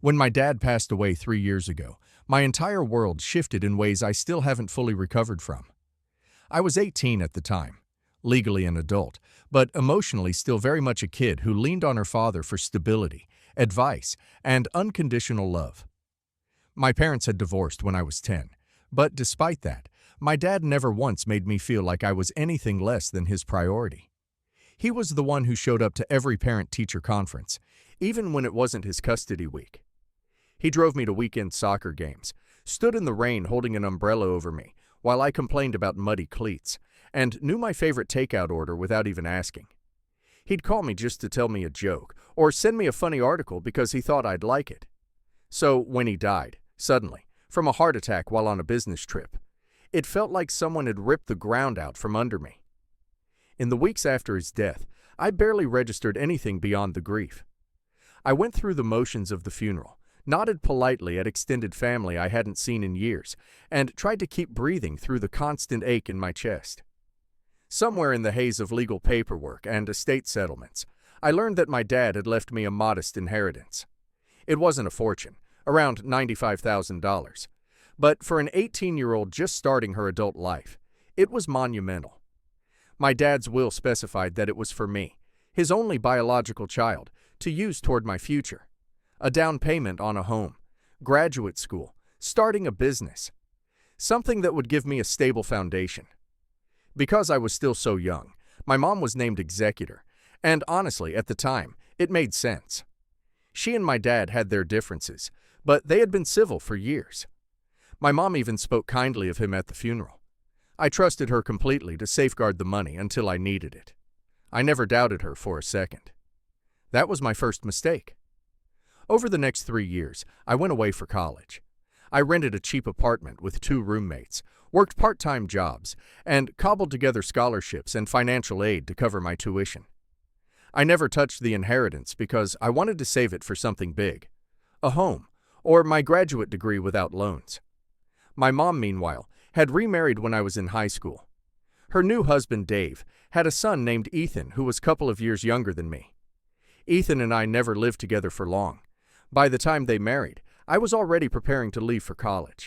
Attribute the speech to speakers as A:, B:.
A: When my dad passed away 3 years ago, my entire world shifted in ways I still haven't fully recovered from. I was 18 at the time, legally an adult, but emotionally still very much a kid who leaned on her father for stability, advice, and unconditional love. My parents had divorced when I was 10, but despite that, my dad never once made me feel like I was anything less than his priority. He was the one who showed up to every parent-teacher conference, even when it wasn't his custody week. He drove me to weekend soccer games, stood in the rain holding an umbrella over me while I complained about muddy cleats, and knew my favorite takeout order without even asking. He'd call me just to tell me a joke, or send me a funny article because he thought I'd like it. So when he died, suddenly, from a heart attack while on a business trip, it felt like someone had ripped the ground out from under me. In the weeks after his death, I barely registered anything beyond the grief. I went through the motions of the funeral, nodded politely at extended family I hadn't seen in years, and tried to keep breathing through the constant ache in my chest. Somewhere in the haze of legal paperwork and estate settlements, I learned that my dad had left me a modest inheritance. It wasn't a fortune, around $95,000, but for an 18-year-old just starting her adult life, it was monumental. My dad's will specified that it was for me, his only biological child, to use toward my future. A down payment on a home, graduate school, starting a business. Something that would give me a stable foundation. Because I was still so young, my mom was named executor, and honestly, at the time, it made sense. She and my dad had their differences, but they had been civil for years. My mom even spoke kindly of him at the funeral. I trusted her completely to safeguard the money until I needed it. I never doubted her for a second. That was my first mistake. Over the next 3 years, I went away for college. I rented a cheap apartment with 2 roommates, worked part-time jobs, and cobbled together scholarships and financial aid to cover my tuition. I never touched the inheritance because I wanted to save it for something big. A home, or my graduate degree without loans. My mom, meanwhile, had remarried when I was in high school. Her new husband, Dave, had a son named Ethan who was a couple of years younger than me. Ethan and I never lived together for long. By the time they married, I was already preparing to leave for college.